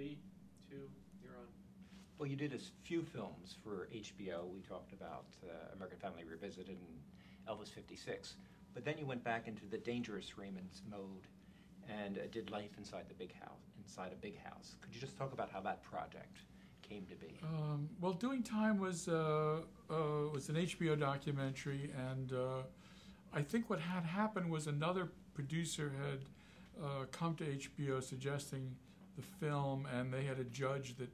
3, 2, you're on. Well, you did a few films for HBO. We talked about American Family Revisited and Elvis 56. But then you went back into the dangerous Raymond's mode and did Life Inside the Big House, Inside a Big House. Could you just talk about how that project came to be? Well, Doing Time was an HBO documentary, and I think what had happened was another producer had come to HBO suggesting the film, and they had a judge that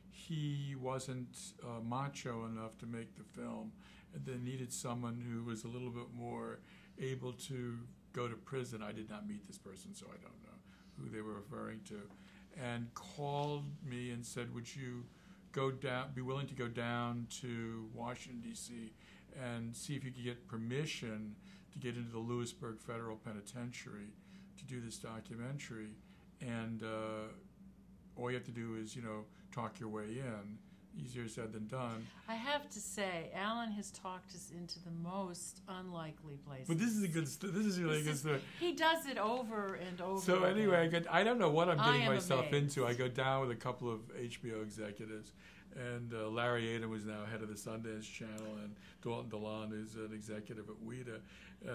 he wasn't macho enough to make the film, and they needed someone who was a little bit more able to go to prison. I did not meet this person, so I don't know who they were referring to, and called me and said, would you be willing to go down to Washington, D.C. and see if you could get permission to get into the Lewisburg Federal Penitentiary to do this documentary. And all you have to do is, talk your way in. Easier said than done. I have to say, Alan has talked us into the most unlikely places. But this is really a good story. He does it over and over. So anyway, I don't know what I'm getting myself amazed. into. I go down with a couple of HBO executives, and Larry Adam, who's now head of the Sundance Channel, and Dalton DeLon, who's an executive at WIDA,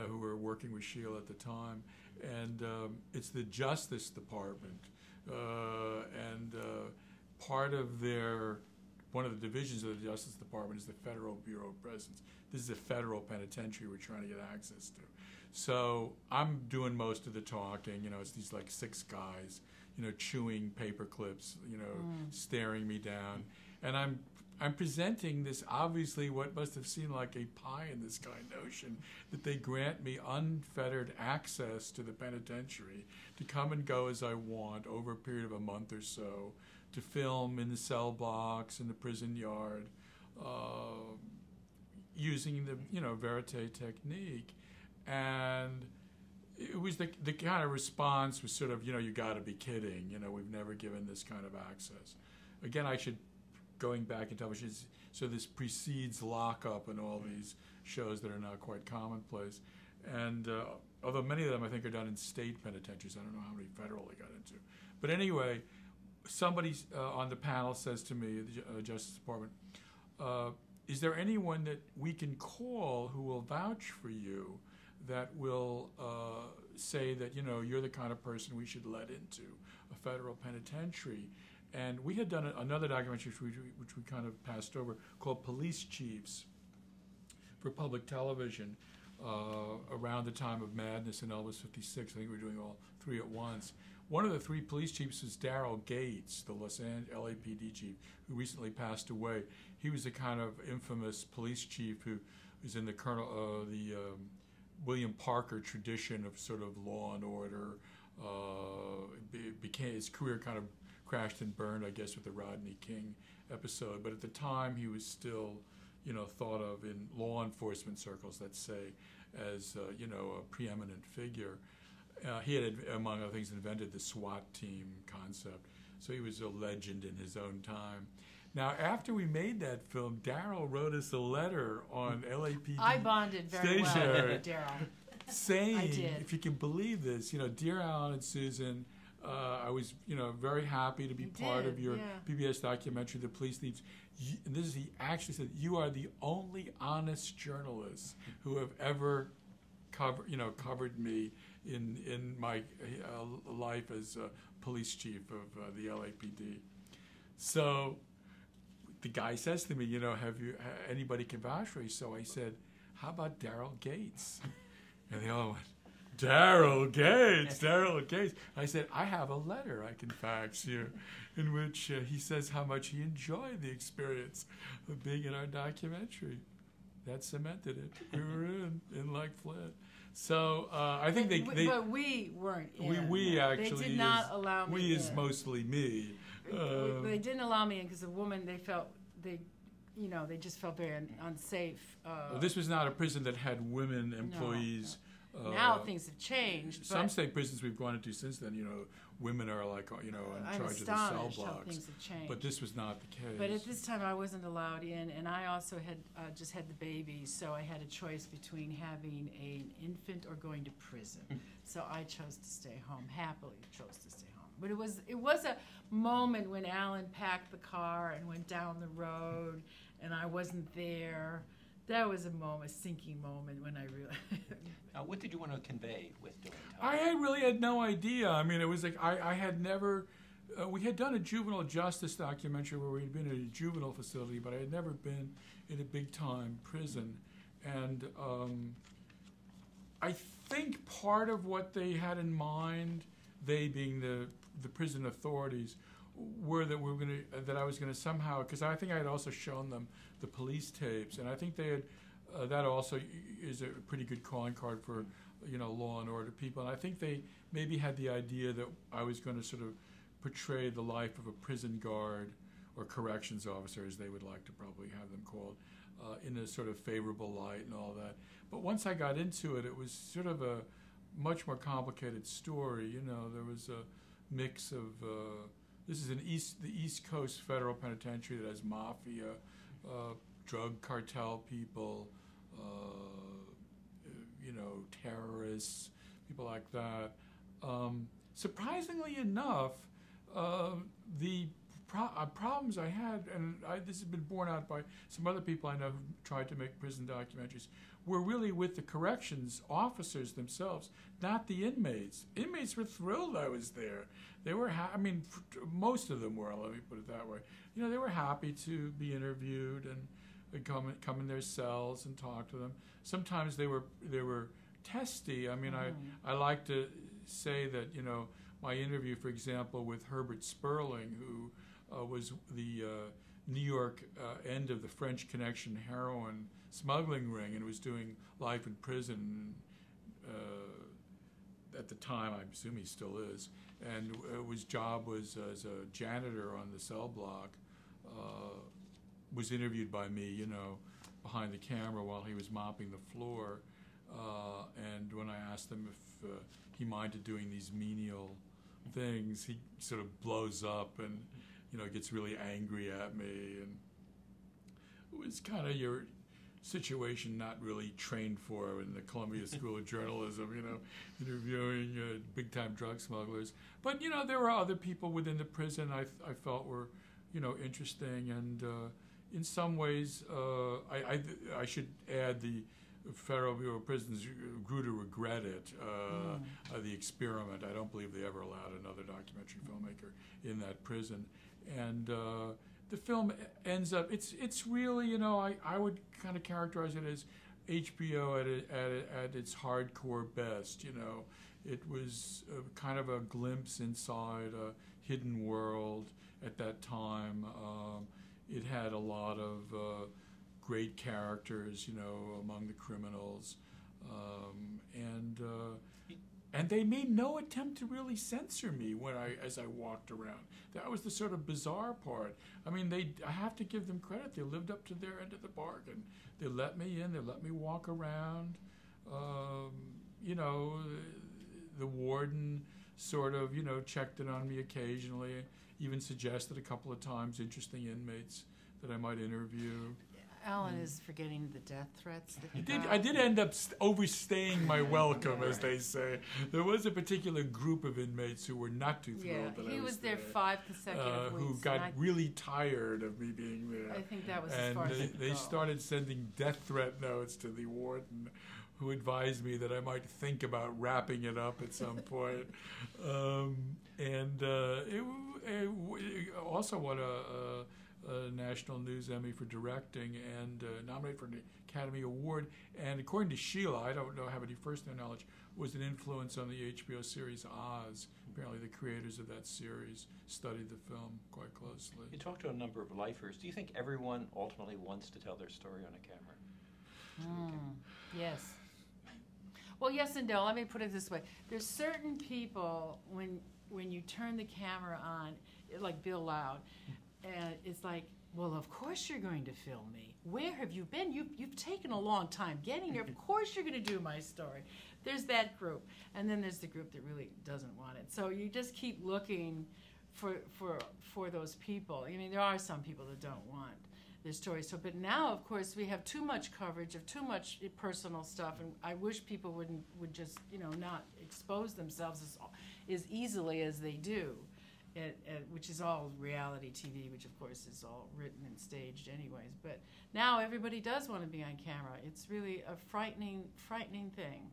who were working with Sheila at the time. And it's the Justice Department, and part of one of the divisions of the Justice Department is the Federal Bureau of Prisons. This is a federal penitentiary we're trying to get access to. So I'm doing most of the talking. It's these like 6 guys, chewing paper clips, staring me down. And I'm presenting this, obviously what must have seemed like a pie in the sky notion, that they grant me unfettered access to the penitentiary to come and go as I want over a period of a month or so, to film in the cell blocks, in the prison yard, using the verite technique. And it was the kind of response was sort of, you got to be kidding, we've never given this kind of access. Again, going back in television, so this precedes Lockup and all these shows that are now quite commonplace. And although many of them I think are done in state penitentiaries, I don't know how many federal they got into. But anyway, somebody on the panel says to me, the Justice Department, is there anyone that we can call who will vouch for you, that will say that, you're the kind of person we should let into a federal penitentiary? And we had done another documentary, which we kind of passed over, called Police Chiefs, for public television, around the time of Madness in Elvis 56. I think we were doing all 3 at once. One of the 3 police chiefs was Daryl Gates, the Los Angeles LAPD chief, who recently passed away. He was the kind of infamous police chief who was in the William Parker tradition of sort of law and order. His career kind of crashed and burned, I guess, with the Rodney King episode. But at the time, he was still, thought of in law enforcement circles, let's say, as a preeminent figure. He had, among other things, invented the SWAT team concept. So he was a legend in his own time. Now, after we made that film, Daryl wrote us a letter on LAPD I bonded very well with Daryl. Saying, if you can believe this, Dear Alan and Susan, I was, very happy to be part of your PBS documentary, The Police Thieves. And this is, he actually said, you are the only honest journalists who have ever covered me in my life as police chief of the LAPD. So the guy says to me, have you anybody can vouch for you? So I said, how about Daryl Gates? And they all went, Daryl Gates. I said, I have a letter I can fax you, in which he says how much he enjoyed the experience of being in our documentary. That cemented it. We were in like Flint. So I think but we weren't in. We actually. They did not allow me We in. is mostly me. They didn't allow me in because the woman, they just felt very unsafe. Well, this was not a prison that had women employees. No. Now things have changed. Some state prisons we've gone into since then, women are like, in charge of the cell blocks. How things have changed. But this was not the case. But at this time, I wasn't allowed in, and I also had just had the baby, so I had a choice between having an infant or going to prison. So I chose to stay home. Happily chose to stay home. But it was a moment when Alan packed the car and went down the road, and I wasn't there. That was a sinking moment when I really. Now, what did you want to convey with doing I time? really had no idea. I mean, it was like I had never. We had done a juvenile justice documentary where we had been in a juvenile facility, but I had never been in a big-time prison. And I think part of what they had in mind, they being the prison authorities, were that that I was gonna somehow, because I think I had also shown them the police tapes, and I think they had. That also is a pretty good calling card for law and order people. And I think they maybe had the idea that I was going to sort of portray the life of a prison guard or corrections officer, as they would like to probably have them called, in a sort of favorable light and all that. But once I got into it, it was sort of a much more complicated story. There was a mix of this is the East Coast Federal Penitentiary that has mafia, drug cartel people, terrorists, people like that. Surprisingly enough, the problems I had, and this has been borne out by some other people I know who tried to make prison documentaries, were really with the corrections officers themselves, not the inmates. Inmates were thrilled I was there. They were, most of them were, let me put it that way. They were happy to be interviewed and come in their cells and talk to them. Sometimes they were testy. I like to say that, my interview, for example, with Herbert Sperling, who was the New York end of the French Connection heroin smuggling ring and was doing life in prison at the time. I assume he still is. And his job was as a janitor on the cell block. Was interviewed by me, behind the camera while he was mopping the floor. And when I asked him if he minded doing these menial things, he sort of blows up and, gets really angry at me. And it was kind of your situation not really trained for in the Columbia School of Journalism, interviewing big-time drug smugglers. But, there were other people within the prison I felt were, interesting. And in some ways, I should add the Federal Bureau of Prisons grew to regret it, the experiment. I don't believe they ever allowed another documentary filmmaker in that prison. And the film ends up, it's really, I would kind of characterize it as HBO at its hardcore best. It was kind of a glimpse inside a hidden world at that time. It had a lot of great characters, among the criminals, and they made no attempt to really censor me as I walked around. That was the sort of bizarre part. I have to give them credit. They lived up to their end of the bargain. They let me in. They let me walk around. The warden sort of, checked in on me occasionally. Even suggested a couple of times interesting inmates that I might interview. Alan is forgetting the death threats that he got. I did end up overstaying my welcome, as they say. There was a particular group of inmates who were not too thrilled that I was there. He was there 5 consecutive weeks. Who got really tired of me being there. I think that was as far as they started sending death threat notes to the warden, who advised me that I might think about wrapping it up at some point. It also won a National News Emmy for directing and nominated for an Academy Award. And according to Sheila, I don't have any first-hand knowledge, was an influence on the HBO series Oz. Apparently the creators of that series studied the film quite closely. You talked to a number of lifers. Do you think everyone ultimately wants to tell their story on a camera? Yes. Well, yes and no. Let me put it this way. There's certain people, when you turn the camera on, like Bill Loud, and it's like, well, of course you're going to film me. Where have you been? You've taken a long time getting here. Of course you're going to do my story. There's that group. And then there's the group that really doesn't want it. So you just keep looking for those people. There are some people that don't want their story. But now, of course, we have too much coverage of too much personal stuff, and I wish people would just, not expose themselves as easily as they do. which is all reality TV, which of course is all written and staged anyways. But now everybody does want to be on camera. It's really a frightening thing.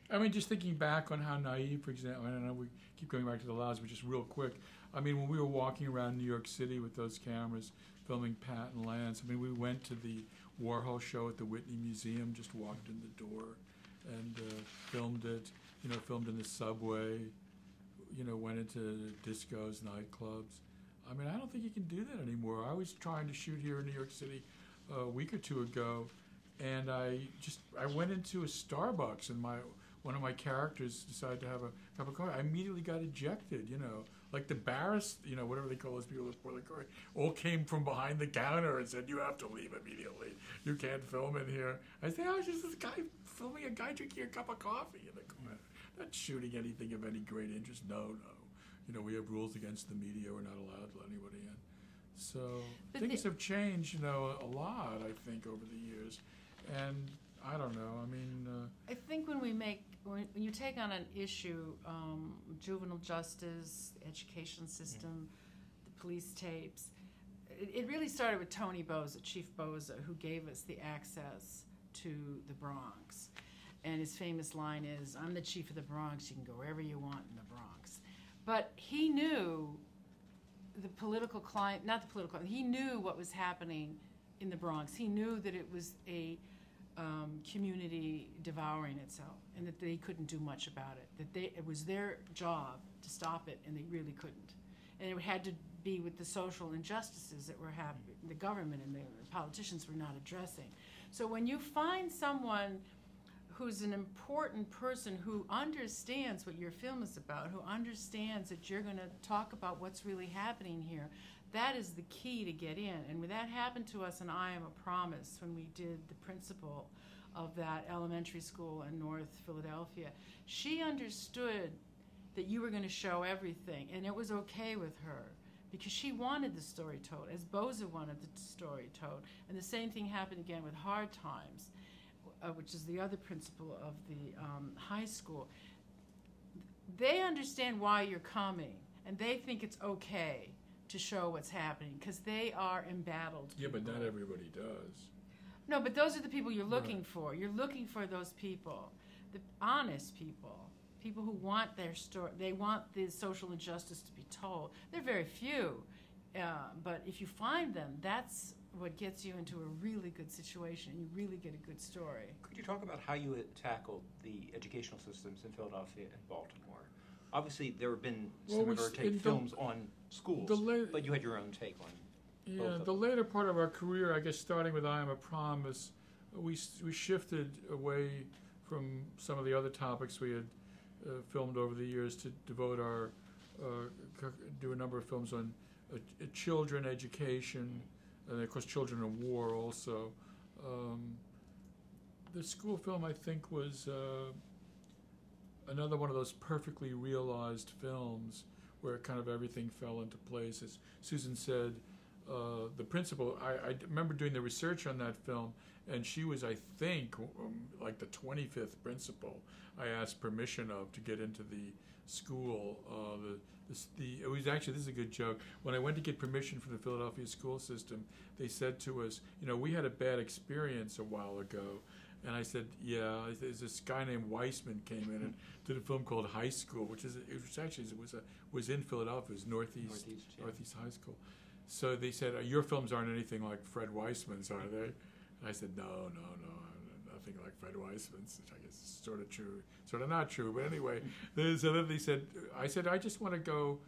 I mean, just thinking back on how naive, for example, I don't know, we keep going back to the Laos, but just real quick. I mean, when we were walking around New York City with those cameras, filming Pat and Lance, I mean, we went to the Warhol show at the Whitney Museum, just walked in the door and filmed it, filmed in the subway, went into discos, nightclubs. I mean, I don't think you can do that anymore. I was trying to shoot here in New York City a week or two ago, and I went into a Starbucks, and one of my characters decided to have a cup of coffee. I immediately got ejected, like the barrister, whatever they call those people that pour the coffee, all came from behind the counter and said, "You have to leave immediately. You can't film in here." I said, "Oh, it's just this guy filming a guy drinking a cup of coffee in the corner. Not shooting anything of any great interest. No. We have rules against the media. We're not allowed to let anybody in." So things have changed, a lot, I think, over the years. And I don't know. I mean, I think when you take on an issue, juvenile justice, education system, the police tapes, it really started with Tony Boza, Chief Boza, who gave us the access to the Bronx. And his famous line is, "I'm the chief of the Bronx. You can go wherever you want in the Bronx." But he knew the political climate, not the political climate, he knew what was happening in the Bronx. He knew that it was a community devouring itself, and that they couldn't do much about it. It was their job to stop it, and they really couldn't. And it had to be with the social injustices that were happening, the government and the politicians were not addressing. So when you find someone who's an important person who understands what your film is about, who understands that you're going to talk about what's really happening here, that is the key to get in. And when that happened to us in I Am a Promise, when we did the principal of that elementary school in North Philadelphia, she understood that you were going to show everything, and it was okay with her because she wanted the story told, as Boza wanted the story told. And the same thing happened again with Hard Times, which is the other principal of the high school. They understand why you're coming, and they think it's okay to show what's happening because they are embattled people. Yeah, but not everybody does. No, but those are the people you're looking for. You're looking for those people, the honest people who want their story. They want the social injustice to be told. They're very few, but if you find them, that's what gets you into a really good situation. You really get a good story. Could you talk about how you had tackled the educational systems in Philadelphia and Baltimore? Obviously, there have been similar films on schools, but you had your own take on both of them. The later part of our career, I guess starting with I Am a Promise, we shifted away from some of the other topics we had filmed over the years to devote do a number of films on children education, and of course children in war also. The school film, I think, was another one of those perfectly realized films where kind of everything fell into place. As Susan said, the principal, I remember doing the research on that film, and she was, I think, like the 25th principal I asked permission of to get into the school. It was actually, this is a good joke, when I went to get permission from the Philadelphia school system, they said to us, we had a bad experience a while ago. And I said, yeah, there's this guy named Weissman came in and did a film called High School, which was in Philadelphia. It was Northeast High School. So they said, your films aren't anything like Fred Weissman's, are they? And I said, no, nothing like Fred Weissman's, which I guess is sort of true, sort of not true. But anyway, so then I said, I just want to go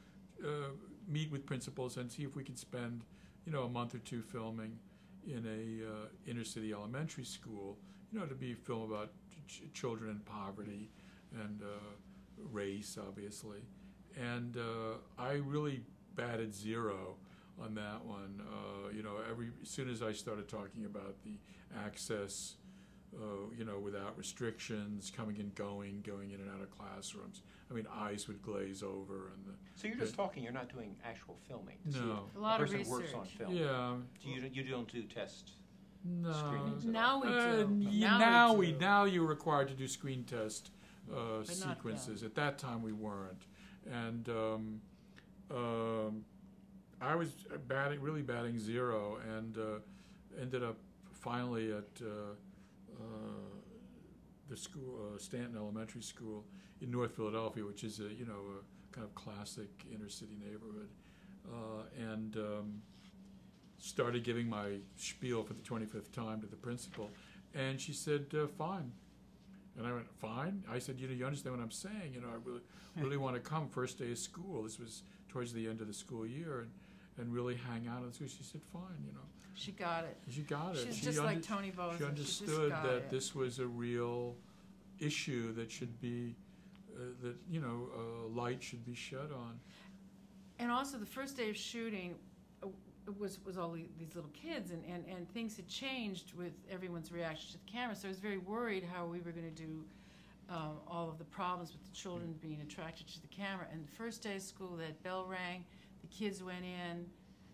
meet with principals and see if we can spend, a month or two filming in a inner city elementary school, to be a film about children in poverty and race, obviously. And I really batted zero on that one. As soon as I started talking about the access, without restrictions, coming and going in and out of classrooms, eyes would glaze over. So you're just talking, you're not doing actual filming? No. A lot of person research. works on film. Yeah. You don't do test screenings? Now we do. Now you're required to do screen test sequences. At that time we weren't. And I was really batting zero, and ended up finally at the school, Stanton Elementary School in North Philadelphia, which is a kind of classic inner city neighborhood, and started giving my spiel for the 25th time to the principal, and she said, "Fine." And I went, "Fine?" I said, you understand what I'm saying? I really want to come first day of school. This was towards the end of the school year, and really hang out in the school. She said, "Fine," She got it. She got it. She's just like Tony Bowser. She understood that this was a real issue that should be, light should be shed on. And also, the first day of shooting was all these little kids, and things had changed with everyone's reaction to the camera. So I was very worried how we were going to do all of the problems with the children being attracted to the camera. And the first day of school, that bell rang, the kids went in,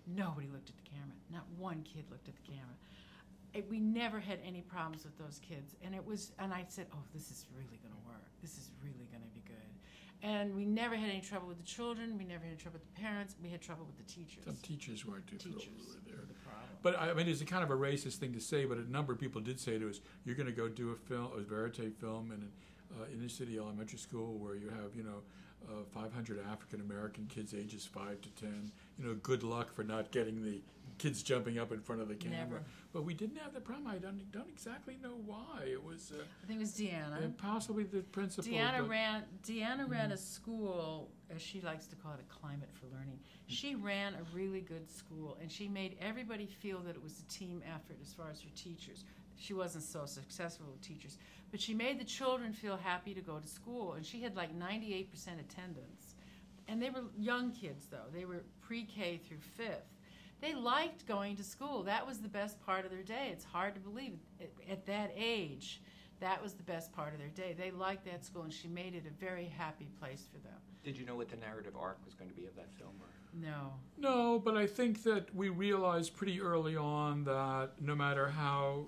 nobody looked at the camera. Not one kid looked at the camera. We never had any problems with those kids. And I said, oh, this is really going to work. This is really going to be good. And we never had any trouble with the children. We never had any trouble with the parents. We had trouble with the teachers. Some teachers weren't too thrilled we were there. The problem. But I mean, it's a kind of a racist thing to say, but a number of people did say to us, "You're going to go do a verite film in an inner city elementary school where you have 500 African American kids ages 5 to 10. Good luck for not getting the kids jumping up in front of the camera." Never. But we didn't have the problem. I don't exactly know why. It was. I think it was Deanna. And possibly the principal. Deanna ran a school, as she likes to call it, a climate for learning. She ran a really good school, and she made everybody feel that it was a team effort as far as her teachers. She wasn't so successful with teachers, but she made the children feel happy to go to school, and she had like 98% attendance. And they were young kids, though. They were pre-K through 5th. They liked going to school. That was the best part of their day. It's hard to believe. At that age, that was the best part of their day. They liked that school, and she made it a very happy place for them. Did you know what the narrative arc was going to be of that film? Or? No. No, but I think that we realized pretty early on that no matter how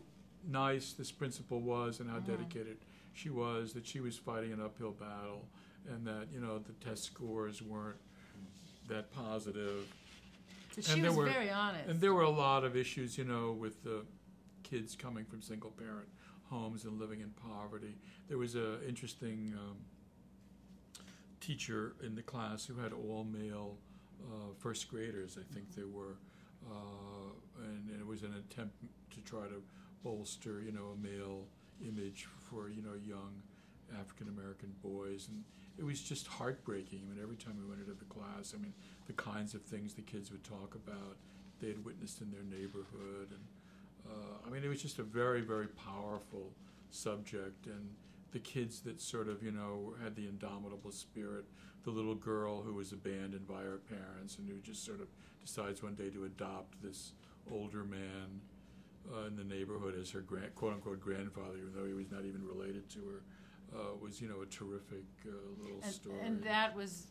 nice this principal was and how dedicated she was, that she was fighting an uphill battle, and that the test scores weren't that positive. But she was very honest. And there were a lot of issues, with the kids coming from single-parent homes and living in poverty. There was an interesting teacher in the class who had all-male first graders, I think they were, and it was an attempt to try to bolster, a male image for, young African-American boys. And it was just heartbreaking. I mean, every time we went into the class, the kinds of things the kids would talk about they had witnessed in their neighborhood. And it was just a very, very powerful subject. And the kids that sort of, had the indomitable spirit, the little girl who was abandoned by her parents and who just sort of decides one day to adopt this older man in the neighborhood as her quote-unquote grandfather, even though he was not even related to her, was, a terrific little story. And that was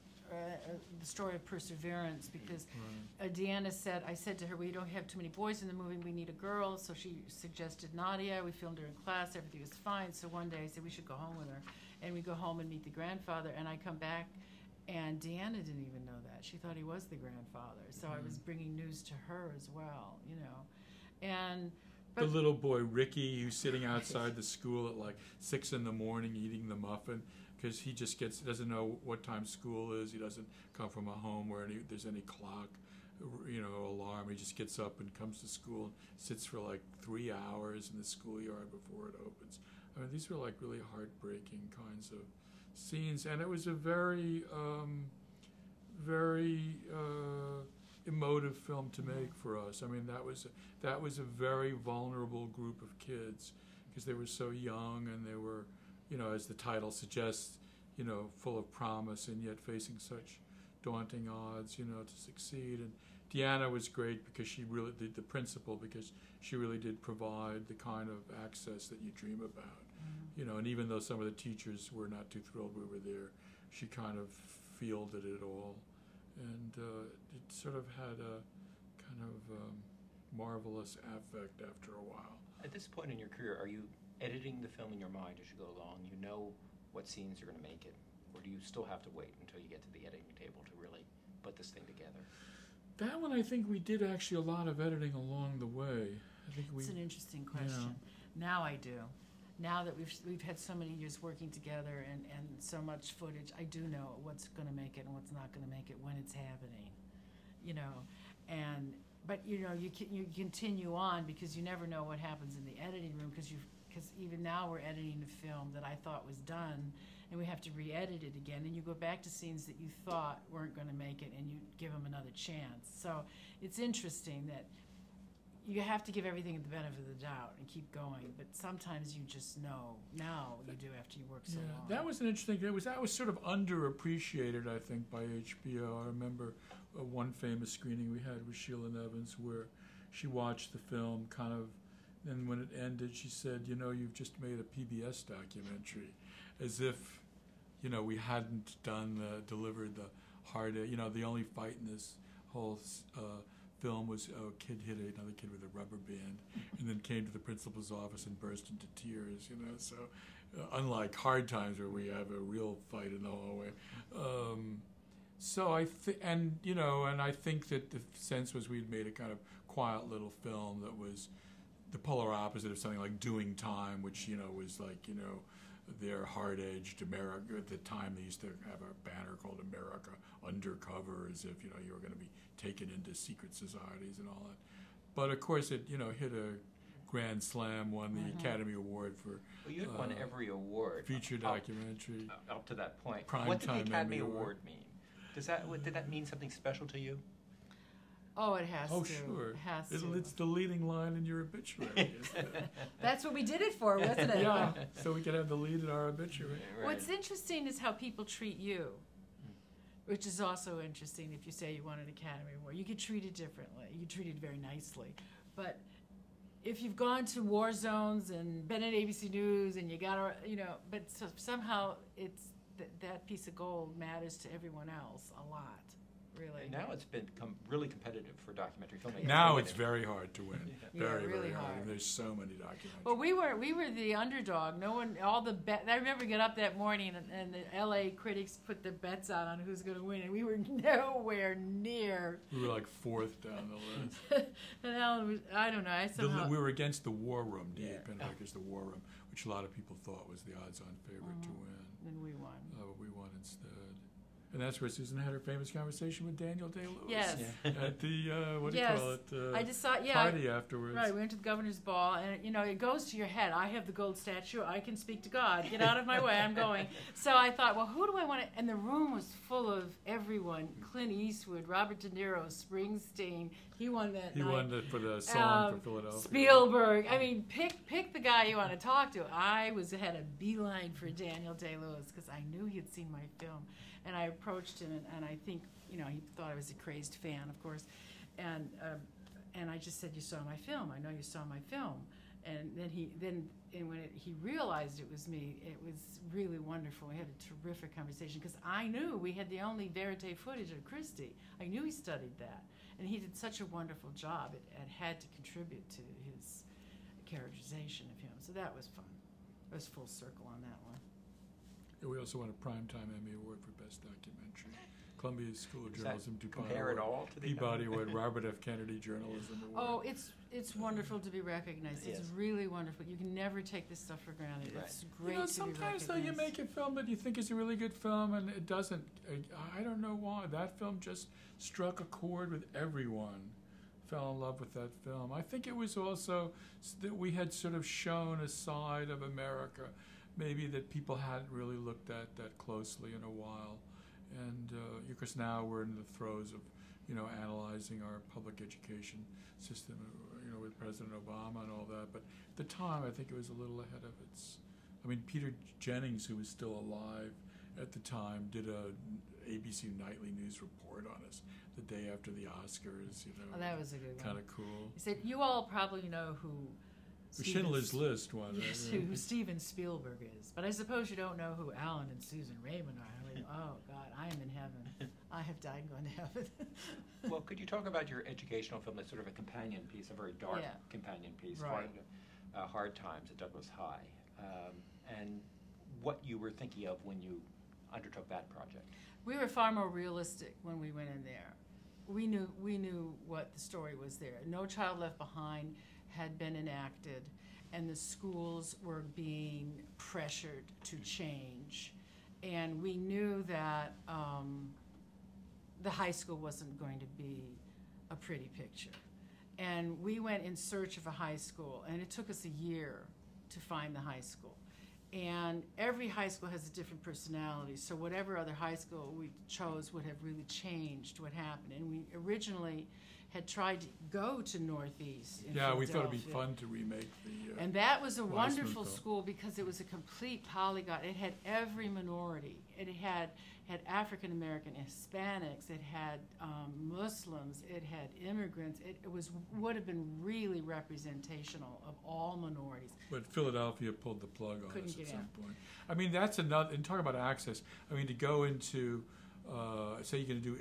the story of perseverance, because Deanna said, I said to her, we don't have too many boys in the movie, we need a girl, so she suggested Nadia. We filmed her in class, everything was fine, so one day I said we should go home with her, and we go home and meet the grandfather, and I come back, and Deanna didn't even know that. She thought he was the grandfather, so I was bringing news to her as well, But the little boy Ricky, who's sitting outside the school at like 6 a.m. eating the muffin because he just doesn't know what time school is. He doesn't come from a home where there's any clock, alarm. He just gets up and comes to school and sits for like 3 hours in the schoolyard before it opens. These were like really heartbreaking kinds of scenes, and it was a very, very emotive film to make for us. That was a very vulnerable group of kids because they were so young and they were, as the title suggests, full of promise and yet facing such daunting odds, to succeed. And Deanna was great because she really did the principal, because she really did provide the kind of access that you dream about. And even though some of the teachers were not too thrilled we were there, she kind of fielded it all. And it sort of had a kind of marvelous affect after a while. At this point in your career, are you editing the film in your mind as you go along? You know what scenes are going to make it? Or do you still have to wait until you get to the editing table to really put this thing together? That one, I think we did actually a lot of editing along the way. I think we. It's an interesting question. Now I do. Now that we've had so many years working together and so much footage, I do know what's going to make it and what's not going to make it when it's happening, you know. But you know, you continue on because you never know what happens in the editing room because even now we're editing a film that I thought was done, and we have to re-edit it again, and you go back to scenes that you thought weren't going to make it, and you give them another chance. So it's interesting that you have to give everything the benefit of the doubt and keep going, but sometimes you just know. Now you do after you work so long. That was an interesting. That was sort of underappreciated, I think, by HBO. I remember one famous screening we had with Sheila Nevins where she watched the film kind of, and when it ended, she said, "You know, you've just made a PBS documentary," as if, you know, we hadn't delivered the hard. You know, the only fight in this whole film was a kid hit another kid with a rubber band and then came to the principal's office and burst into tears, you know. So unlike Hard Times where we have a real fight in the hallway. So I think that the sense was we'd made a kind of quiet little film that was the polar opposite of something like Doing Time, which, you know, was like, you know, their hard-edged America. At the time, they used to have a banner called America Undercover, as if, you know, you were going to be taken into secret societies and all that. But of course, it, you know, hit a grand slam, won the Academy Award for. Well, you had won every award. Feature documentary. Up to that point. Prime what did the time Academy Emmy Award mean? Did that mean something special to you? Oh, it has to. Oh, sure. It has to. It's the leading line in your obituary, isn't it? That's what we did it for, wasn't it? Yeah, so we could have the lead in our obituary. Right. What's interesting is how people treat you, which is also interesting. If you say you won an Academy Award, you get treated differently. You get treated very nicely. But if you've gone to war zones and been at ABC News and you got to, you know, but somehow it's that piece of gold matters to everyone else a lot. Really. And now it's become really competitive for documentary filmmaking. Now it's very hard to win. Yeah, Very, really very hard. hard. And there's so many documentaries. Well, we were the underdog. No one, I remember get up that morning and the LA critics put their bets out on who's going to win, and we were nowhere near. We were like fourth down the list. And Alan was, I don't know, I somehow. We were against the War Room, D.A. Yeah. Penneback against the War Room, which a lot of people thought was the odds-on favorite to win. And we won. But we won instead. And that's where Susan had her famous conversation with Daniel Day-Lewis. Yes. At the, what do Yes. you call it? I just saw, Party afterwards. Right, we went to the governor's ball, and you know, it goes to your head. I have the gold statue. I can speak to God. Get out of my way. I'm going. So I thought, well, who do I want to? And the room was full of everyone: Clint Eastwood, Robert De Niro, Springsteen. He won that He night. won for the song for Philadelphia. Spielberg. I mean, pick the guy you want to talk to. I had a beeline for Daniel Day-Lewis because I knew he had seen my film, and I approached him, and I think, you know, he thought I was a crazed fan, of course, and I just said, "You saw my film. I know you saw my film." And then when he realized it was me, it was really wonderful. We had a terrific conversation because I knew we had the only verite footage of Christie. I knew he studied that, and he did such a wonderful job. It had to contribute to his characterization of him. So that was fun. It was full circle on that one. Yeah, we also won a Primetime Emmy Award for Best Documentary. Columbia School of Does that Journalism DuPont compare Award. at all to the Peabody Award, Robert F. Kennedy Journalism Award. Oh, it's wonderful to be recognized. It's Yes. really wonderful. You can never take this stuff for granted. Right. It's great You know, to be recognized. sometimes though you make a film that you think is a really good film and it doesn't. I don't know why. That film just struck a chord with everyone. Fell in love with that film. I think it was also that we had sort of shown a side of America maybe that people hadn't really looked at that closely in a while. And of course now we're in the throes of, you know, analyzing our public education system, you know, with President Obama and all that. But at the time, I think it was a little ahead of its. I mean, Peter Jennings, who was still alive at the time, did a ABC Nightly News report on us the day after the Oscars. You know, Oh, that was a good one. kind of cool. He said, "You all probably know who Schindler's List one. Yes, right? who Steven Spielberg is, but I suppose you don't know who Alan and Susan Raymond are." I mean, oh God, I am in heaven. I have died and gone to heaven. Well, could you talk about your educational film that's sort of a companion piece, a very dark Yeah. companion piece, Right. Hard Times at Douglas High, and what you were thinking of when you undertook that project? We were far more realistic when we went in there. We knew what the story was there. No Child Left Behind had been enacted, and the schools were being pressured to change. And we knew that the high school wasn't going to be a pretty picture. And we went in search of a high school, and it took us a year to find the high school. And every high school has a different personality, so whatever other high school we chose would have really changed what happened. And we originally had tried to go to Northeast in Yeah, we thought it'd be Philadelphia. fun to remake the. And that was a Weissman wonderful film. school because it was a complete polygon. It had every minority. It had African American, Hispanics. It had Muslims. It had immigrants. It would have been really representational of all minorities. But Philadelphia pulled the plug on Couldn't us at get some in. point. I mean, that's another. And talk about access. I mean, to go into, say, you're going to do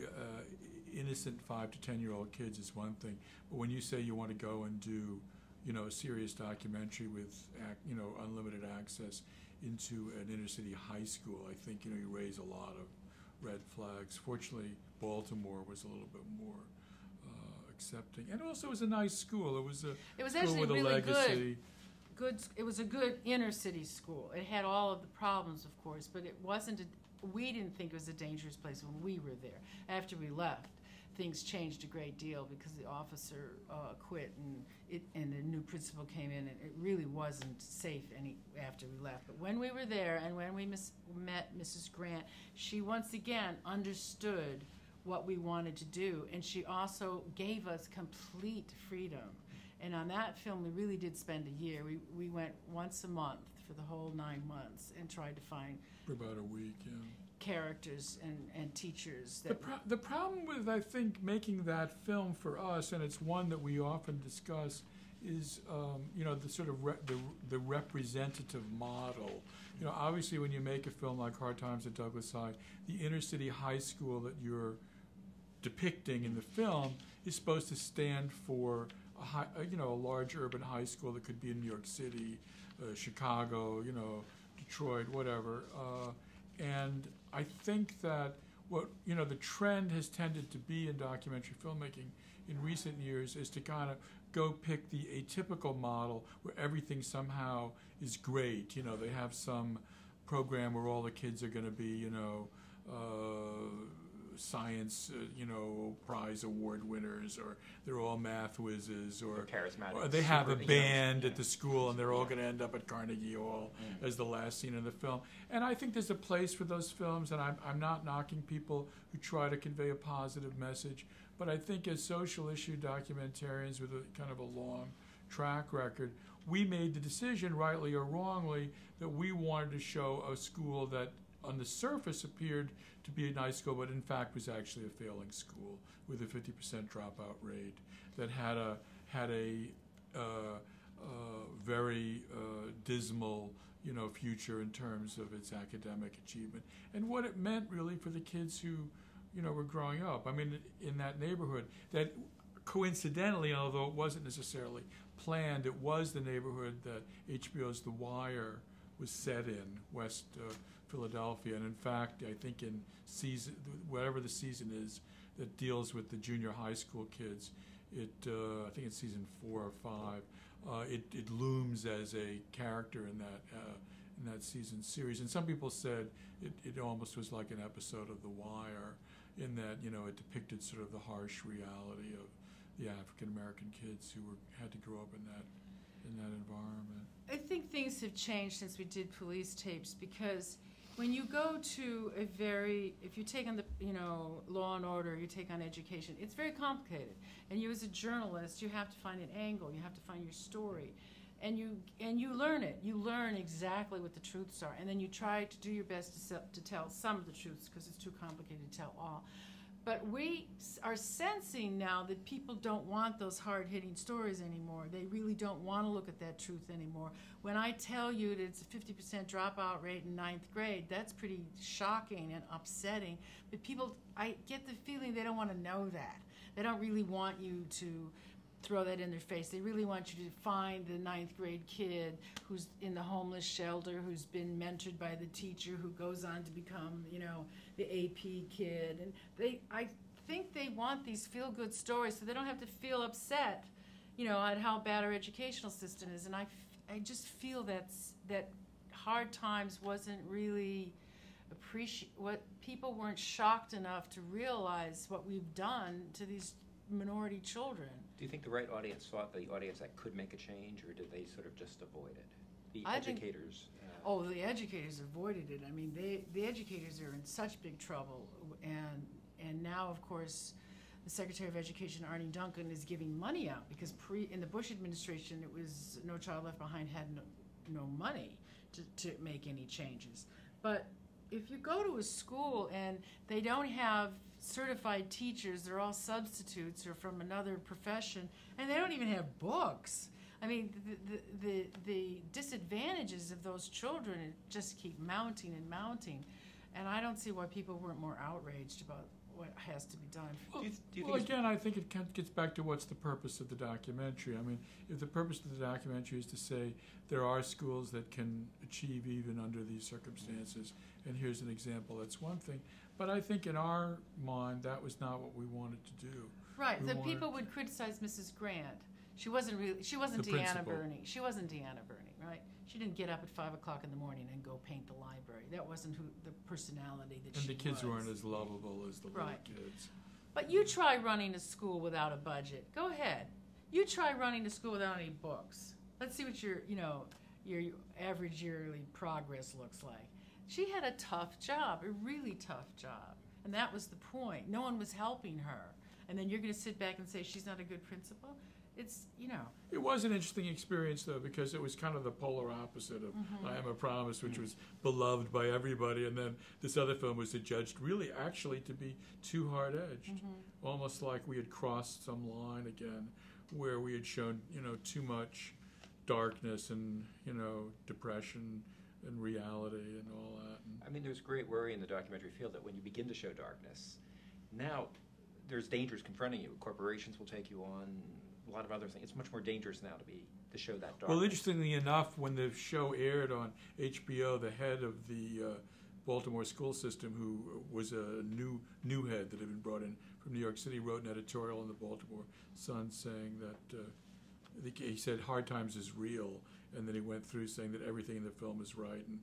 innocent 5 to 10-year-old kids is one thing, but when you say you want to go and do, a serious documentary with, unlimited access into an inner city high school, I think you raise a lot of red flags. Fortunately, Baltimore was a little bit more accepting, and also it was a nice school. It was school actually with a really legacy. Good. It was a good inner city school. It had all of the problems, of course, but it wasn't. We didn't think it was a dangerous place when we were there. After we left, things changed a great deal because the officer quit and the new principal came in, and it really wasn't safe after we left. But when we were there and when we met Mrs. Grant, she once again understood what we wanted to do, and she also gave us complete freedom. And on that film, we really did spend a year. We went once a month for the whole 9 months and tried to find For about a week, yeah. characters and teachers. The problem with, I think, making that film for us, and it's one that we often discuss, is the sort of the representative model. Obviously, when you make a film like Hard Times at Douglas High, the inner city high school that you're depicting in the film is supposed to stand for a large urban high school that could be in New York City, Chicago, Detroit, whatever. And I think that what the trend has tended to be in documentary filmmaking in recent years is to kind of go pick the atypical model where everything somehow is great. They have some program where all the kids are going to be, science, prize award winners, or they're all math whizzes, or Charismatic. they have a super- band at the school and they're all going to end up at Carnegie Hall as the last scene in the film. And I think there's a place for those films, and I'm not knocking people who try to convey a positive message, but I think as social issue documentarians with a kind of a long track record, we made the decision, rightly or wrongly, that we wanted to show a school that on the surface appeared to be a nice school, but in fact was actually a failing school with a 50% dropout rate that had a very dismal future in terms of its academic achievement and what it meant really for the kids who were growing up. I mean, in that neighborhood that coincidentally, although it wasn't necessarily planned, it was the neighborhood that HBO's The Wire was set in, West Philadelphia. And in fact, I think in whatever the season is that deals with the junior high school kids, I think it's season 4 or 5, it looms as a character in that season series. And some people said it almost was like an episode of The Wire, in that it depicted sort of the harsh reality of the African American kids who had to grow up in that environment. I think things have changed since we did police tapes, because when you go to if you take on the law and order, you take on education, it's very complicated. And you as a journalist, you have to find an angle, you have to find your story, and you learn it. You learn exactly what the truths are, and then you try to do your best to tell some of the truths, because it's too complicated to tell all. But we are sensing now that people don't want those hard-hitting stories anymore. They really don't want to look at that truth anymore. When I tell you that it's a 50% dropout rate in 9th grade, that's pretty shocking and upsetting. But I get the feeling they don't want to know that. They don't really want you to throw that in their face. They really want you to find the 9th grade kid who's in the homeless shelter, who's been mentored by the teacher, who goes on to become, the AP kid. And I think they want these feel-good stories so they don't have to feel upset, at how bad our educational system is. And I just feel that Hard Times wasn't really what people weren't shocked enough to realize what we've done to these minority children. Do you think the right audience thought the audience that could make a change, or did they sort of just avoid it? The educators. The educators avoided it. I mean, the educators are in such big trouble, and now, of course, the Secretary of Education, Arne Duncan, is giving money out because in the Bush administration, it was No Child Left Behind had no money to make any changes. But if you go to a school and they don't have certified teachers, they're all substitutes or from another profession, and they don't even have books. I mean, the disadvantages of those children just keep mounting and mounting, and I don't see why people weren't more outraged about what has to be done. Well, again, I think it gets back to what's the purpose of the documentary. I mean, if the purpose of the documentary is to say there are schools that can achieve even under these circumstances, and here's an example, that's one thing. But I think in our mind, that was not what we wanted to do. Right. The people would criticize Mrs. Grant. She wasn't Deanna Burney. She wasn't Deanna Burney, right? She didn't get up at 5 o'clock in the morning and go paint the library. That wasn't the personality that she was. And the kids weren't as lovable as the little kids. But you try running a school without a budget. Go ahead. You try running a school without any books. Let's see what your average yearly progress looks like. She had a tough job, a really tough job. And that was the point. No one was helping her. And then you're going to sit back and say she's not a good principal? It's. It was an interesting experience, though, because it was kind of the polar opposite of I Am a Promise, which was beloved by everybody, and then this other film was adjudged really actually to be too hard-edged, almost like we had crossed some line again where we had shown, too much darkness and, depression and reality and all that. I mean, there's great worry in the documentary field that when you begin to show darkness, now there's dangers confronting you. Corporations will take you on, a lot of other things. It's much more dangerous now to show that darkness. Well, interestingly enough, when the show aired on HBO, the head of the Baltimore school system, who was a new head that had been brought in from New York City, wrote an editorial in the Baltimore Sun saying that he said Hard Times is real, and then he went through saying that everything in the film is right and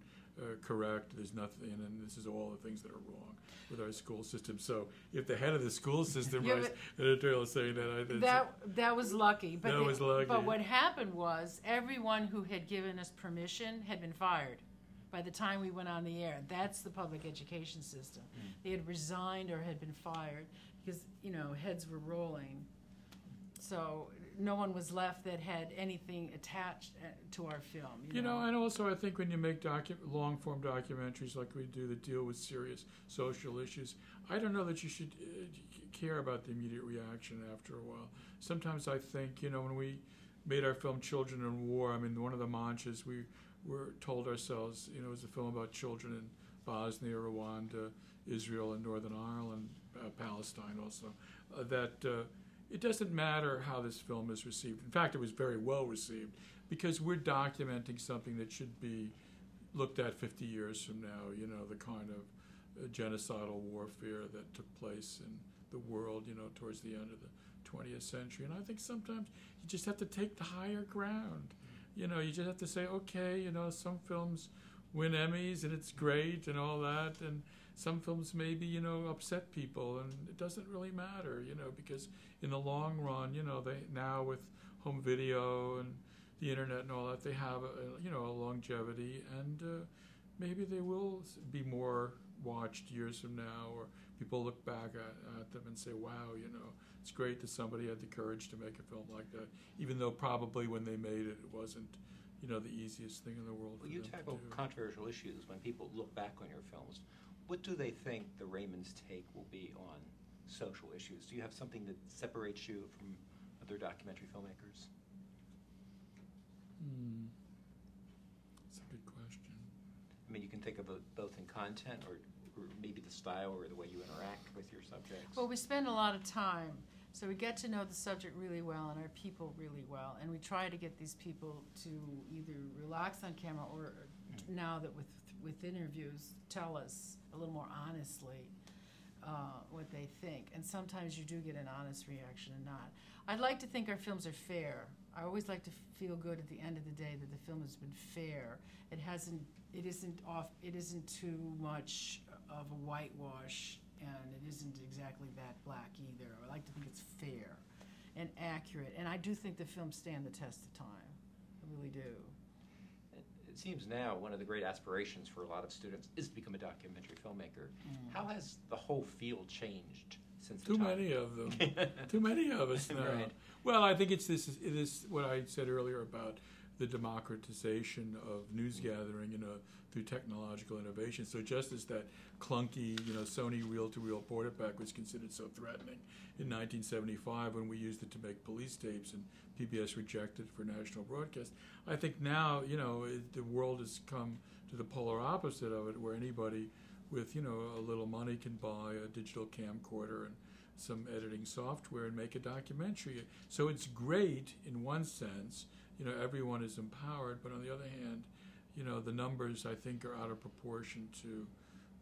correct. There's nothing, and this is all the things that are wrong with our school system. So if the head of the school system writes an editorial saying that was lucky. But that was lucky. But what happened was everyone who had given us permission had been fired by the time we went on the air. That's the public education system. They had resigned or had been fired because heads were rolling. So no one was left that had anything attached to our film. And also I think when you make long-form documentaries like we do that deal with serious social issues, I don't know that you should care about the immediate reaction after a while. Sometimes I think, when we made our film Children in War, I mean, one of the mantras we told ourselves, it was a film about children in Bosnia, Rwanda, Israel, and Northern Ireland, Palestine also, that it doesn't matter how this film is received. In fact, it was very well received because we're documenting something that should be looked at 50 years from now, the kind of genocidal warfare that took place in the world, towards the end of the 20th century. And I think sometimes you just have to take the higher ground. You just have to say, okay, some films win Emmys and it's great and all that, and some films maybe, upset people, and it doesn't really matter, because in the long run, they now with home video and the internet and all that, they have a longevity, and maybe they will be more watched years from now, or people look back at them and say, wow, it's great that somebody had the courage to make a film like that, even though probably when they made it, it wasn't, the easiest thing in the world. Well, you tackle controversial issues when people look back on your films. What do they think the Raymond's take will be on social issues? Do you have something that separates you from other documentary filmmakers? That's a good question. I mean, you can think of it both in content or maybe the style or the way you interact with your subjects. Well, we spend a lot of time So we get to know the subject really well and our people really well, and we try to get these people to either relax on camera or now that with interviews, tell us a little more honestly what they think. And sometimes you do get an honest reaction and not. I'd like to think our films are fair. I always like to feel good at the end of the day that the film has been fair. It isn't too much of a whitewash, and it isn't exactly that black either. I like to think it's fair and accurate, and I do think the films stand the test of time. I really do. It seems now one of the great aspirations for a lot of students is to become a documentary filmmaker. How has the whole field changed since the Too time? many of them. Too many of us now. Right. Well, I think it is what I said earlier about the democratization of news gathering, through technological innovation. So just as that clunky, Sony reel-to-reel portapack was considered so threatening in 1975 when we used it to make police tapes and PBS rejected it for national broadcast, I think now, the world has come to the polar opposite of it, where anybody with, a little money can buy a digital camcorder and some editing software and make a documentary. So it's great in one sense. Everyone is empowered, but on the other hand, the numbers, I think, are out of proportion to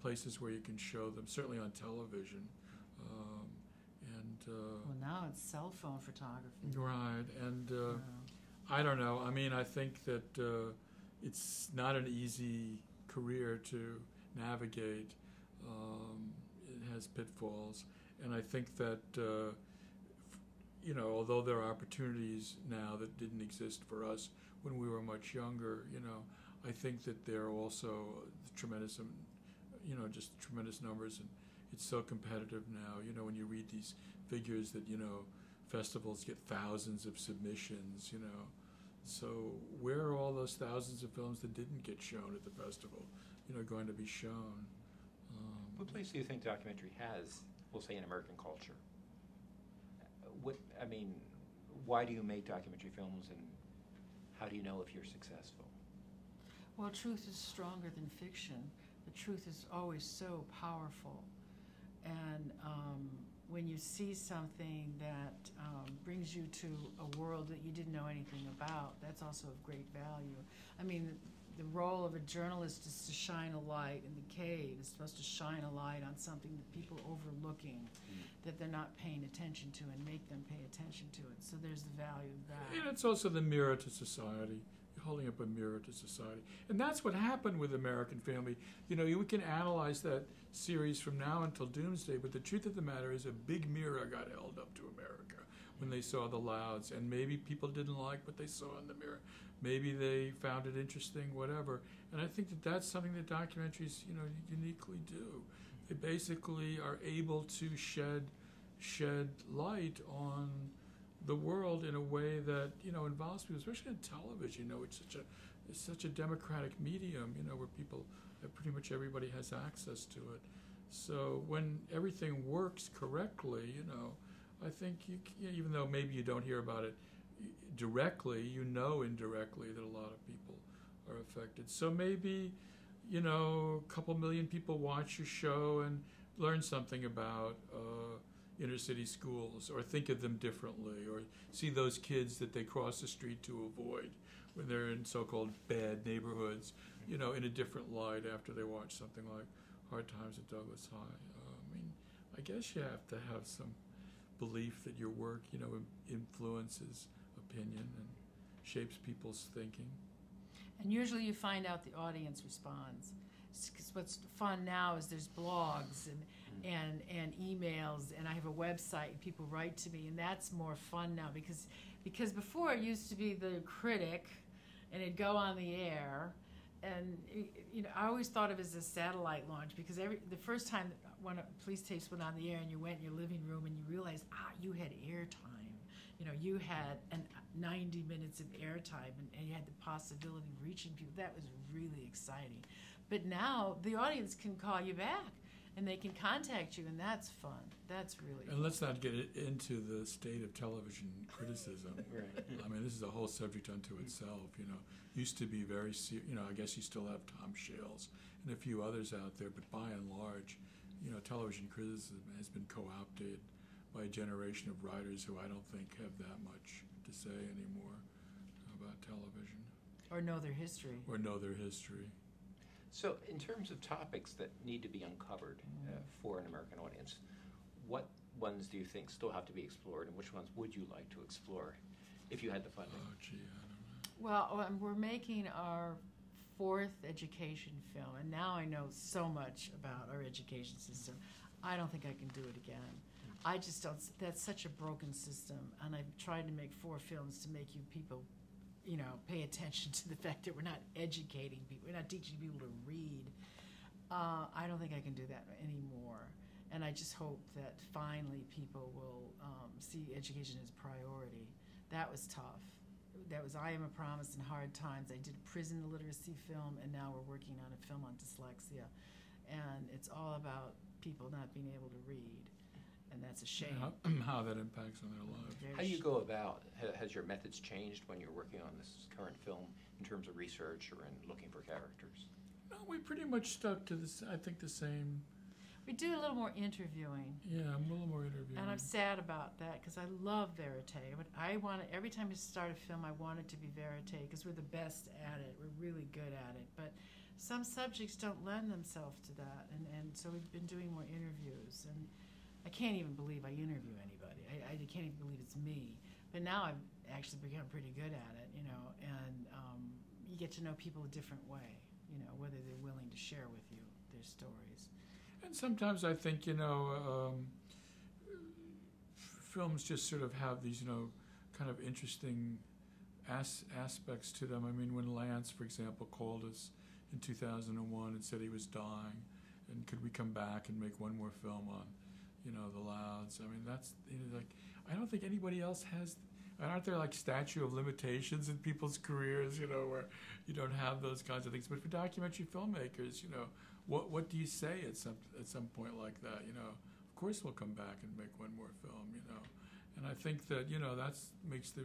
places where you can show them, certainly on television. Well, now it's cell phone photography. Right, and I don't know. I mean, I think that it's not an easy career to navigate. It has pitfalls, and I think that although there are opportunities now that didn't exist for us when we were much younger, I think that there are also tremendous, just tremendous numbers, and it's so competitive now. When you read these figures that festivals get thousands of submissions, so where are all those thousands of films that didn't get shown at the festival, going to be shown? What place do you think documentary has, we'll say, in American culture? Why do you make documentary films, and how do you know if you're successful? Well, truth is stronger than fiction. The truth is always so powerful. And when you see something that brings you to a world that you didn't know anything about, that's also of great value. I mean, the role of a journalist is to shine a light in the cave. It's supposed to shine a light on something that people are overlooking, that they're not paying attention to, and make them pay attention to it. So there's the value of that. And it's also the mirror to society. You're holding up a mirror to society. And that's what happened with American Family. We can analyze that series from now until doomsday, but the truth of the matter is a big mirror got held up to America when they saw the Louds, and maybe people didn't like what they saw in the mirror. Maybe they found it interesting, whatever. And I think that that's something that documentaries, uniquely do. They basically are able to shed light on the world in a way that involves people, especially on television. It's such a democratic medium, where people, pretty much everybody has access to it. So when everything works correctly, I think even though maybe you don't hear about it directly, indirectly that a lot of people are affected. So maybe, a couple million people watch your show and learn something about inner city schools, or think of them differently, or see those kids that they cross the street to avoid when they're in so-called bad neighborhoods, in a different light after they watch something like Hard Times at Douglas High. I guess you have to have some belief that your work, influences opinion and shapes people's thinking. And usually you find out the audience responds. Because what's fun now is there's blogs and emails, and I have a website and people write to me, and that's more fun now because before it used to be the critic and it'd go on the air, and I always thought of it as a satellite launch, because the first time when police tapes went on the air and you went in your living room and you realized you had airtime. You had 90 minutes of airtime, and you had the possibility of reaching people. That was really exciting. But now the audience can call you back, and they can contact you, and that's fun. That's really fun. And let's not get into the state of television criticism. Right. This is a whole subject unto itself. Used to be very I guess you still have Tom Shales and a few others out there, but by and large, television criticism has been co-opted by a generation of writers who I don't think have that much to say anymore about television Or know their history. or know their history. So, in terms of topics that need to be uncovered for an American audience, what ones do you think still have to be explored, and which ones would you like to explore if you had the funding? Oh, gee, I don't know. Well, we're making our 4th education film, and now I know so much about our education system. I don't think I can do it again. I just don't. That's such a broken system, and I've tried to make 4 films to make you people, pay attention to the fact that we're not educating people, we're not teaching people to read. I don't think I can do that anymore, and I just hope that finally people will see education as priority. That was tough. That was I Am a Promise in Hard Times. I did a prison illiteracy film, and now we're working on a film on dyslexia, and it's all about people not being able to read, and that's a shame. How that impacts on their lives. How do you go about, has your methods changed when you're working on this current film in terms of research or in looking for characters? No, we pretty much stuck to this. I think the same. We do a little more interviewing. Yeah, I'm a little more interviewing. And I'm sad about that because I love verite. But I want it, every time I start a film, I want it to be verite because we're the best at it. We're really good at it. But some subjects don't lend themselves to that. And so we've been doing more interviews. And I can't even believe I interview anybody. I can't even believe it's me. But now I've actually become pretty good at it, and you get to know people a different way, whether they're willing to share with you their stories. And sometimes I think, films just sort of have these, kind of interesting aspects to them. I mean, when Lance, for example, called us in 2001 and said he was dying, and could we come back and make one more film on, the Louds? I mean, that's, I don't think anybody else has. Aren't there like statute of limitations in people's careers, where you don't have those kinds of things? But for documentary filmmakers, what do you say at some point like that? Of course we'll come back and make one more film, And I think that, that makes the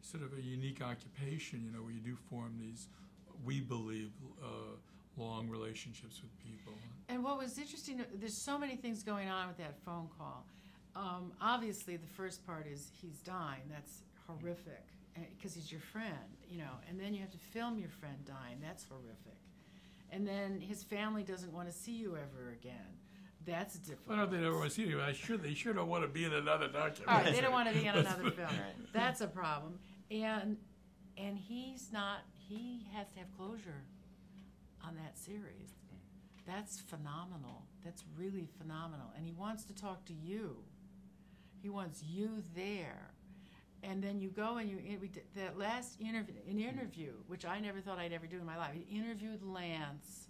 sort of a unique occupation, where you do form these, we believe, long relationships with people. And what was interesting, there's so many things going on with that phone call. Obviously, the first part is he's dying. That's horrific because he's your friend, And then you have to film your friend dying. That's horrific. And then his family doesn't want to see you ever again. That's difficult. I don't think they ever want to see you. They sure don't want to be in another documentary. All right, they don't want to be in another film. That's a problem. And he's not. He has to have closure on that series. That's phenomenal. That's really phenomenal. And he wants to talk to you. He wants you there. And then you go and we did that last interview, which I never thought I'd ever do in my life. He interviewed Lance.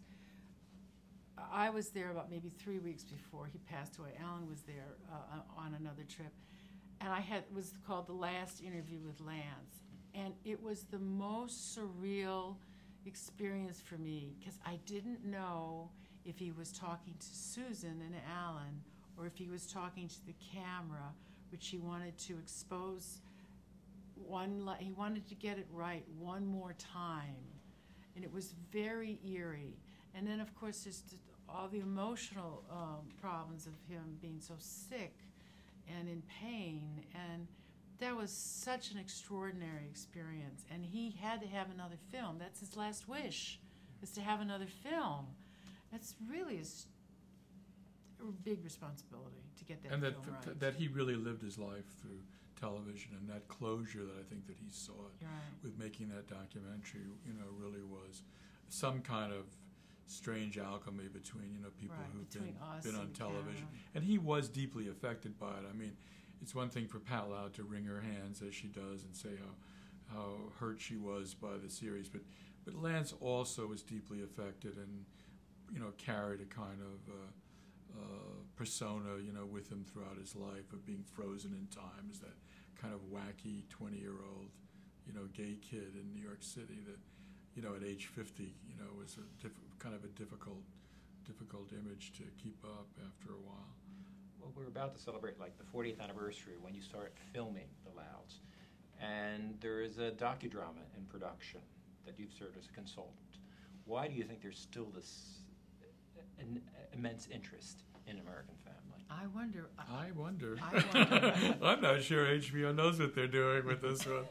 I was there about maybe 3 weeks before he passed away. Alan was there on another trip. And it was called The Last Interview with Lance. And it was the most surreal experience for me because I didn't know if he was talking to Susan and Alan or if he was talking to the camera, which he wanted to expose he wanted to get it right one more time. And it was very eerie. And then, of course, there's all the emotional problems of him being so sick and in pain. And that was such an extraordinary experience. And he had to have another film. That's his last wish, is to have another film. That's really a big responsibility to get that and film right. And that he really lived his life through television, and that closure that I think that he sought with making that documentary, really was some kind of strange alchemy between, people who've been on television. And he was deeply affected by it. I mean, it's one thing for Pat Loud to wring her hands as she does and say how hurt she was by the series, but Lance also was deeply affected and, carried a kind of persona, with him throughout his life of being frozen in time as that kind of wacky 20-year-old, gay kid in New York City that, at age 50, was kind of a difficult image to keep up after a while. Well, we're about to celebrate like the 40th anniversary when you start filming The Louds, and there is a docudrama in production that you've served as a consultant. Why do you think there's still this immense interest in American Family? I wonder. I wonder. I wonder. I'm not sure HBO knows what they're doing with this one.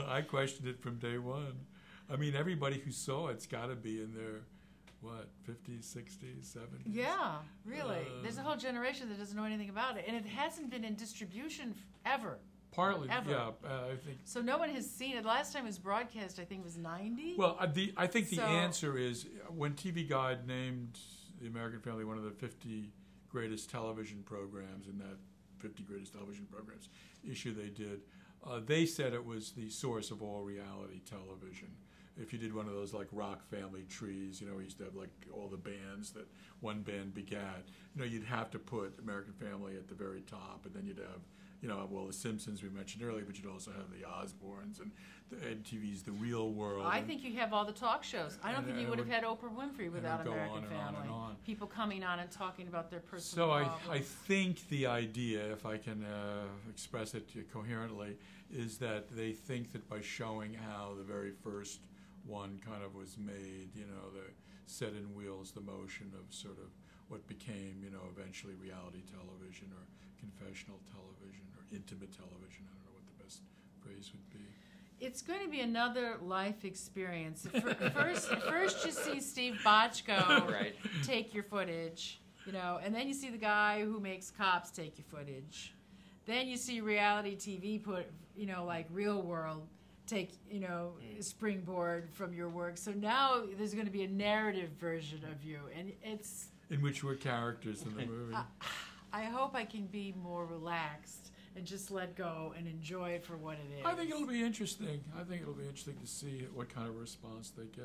I questioned it from day one. I mean, everybody who saw it's got to be in their, 50s, 60s, 70s? Yeah, really. There's a whole generation that doesn't know anything about it, and it hasn't been in distribution ever. Partly, Ever. yeah. I think. So no one has seen it. Last time it was broadcast, I think it was 90. Well, I think the So- answer is when TV Guide named The American Family one of the 50 greatest television programs in that 50 greatest television programs issue they did, they said it was the source of all reality television. If you did one of those like rock family trees, we used to have like all the bands that one band begat, you'd have to put American Family at the very top, and then you'd have the Simpsons we mentioned earlier, but you'd also have the Osbournes and the MTV's The Real World. I think you have all the talk shows. I don't and- think you and would it have had Oprah Winfrey without go American on and Family. on and on. People coming on and talking about their personal So I problems. think the idea, if I can express it coherently, is that they think that by showing how the very first one kind of was made, the set in wheels the motion of sort of what became, eventually reality television or confessional television or intimate television. I don't know what the best phrase would be. It's going to be another life experience. First you see Steve Bochco Right. take your footage, and then you see the guy who makes Cops take your footage. Then you see reality TV put, like Real World take, springboard from your work. So now there's going to be a narrative version of you, and it's. In which we're characters in the movie. I hope I can be more relaxed and just let go and enjoy it for what it is. I think it'll be interesting. I think it'll be interesting to see what kind of response they get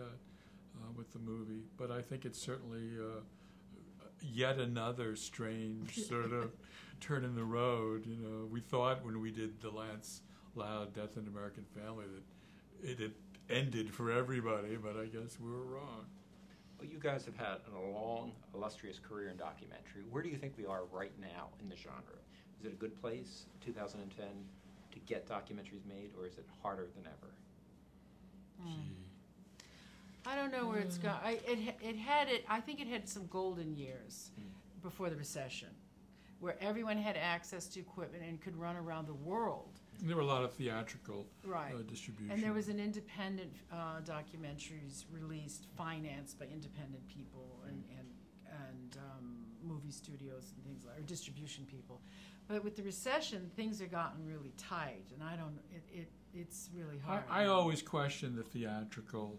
with the movie. But I think it's certainly yet another strange sort of turn in the road. We thought when we did the Lance Loud Death in American Family that it had ended for everybody, but I guess we were wrong. Well, you guys have had a long, illustrious career in documentary. Where do you think we are right now in the genre? Is it a good place, 2010, to get documentaries made, or is it harder than ever? Gee. I don't know where it's gone. I think it had some golden years before the recession, where everyone had access to equipment and could run around the world. There were a lot of theatrical Right. distribution. And there was an independent documentaries released, financed by independent people and movie studios and things like, or distribution people. But with the recession, things have gotten really tight, and I don't. It's really hard. I always question the theatrical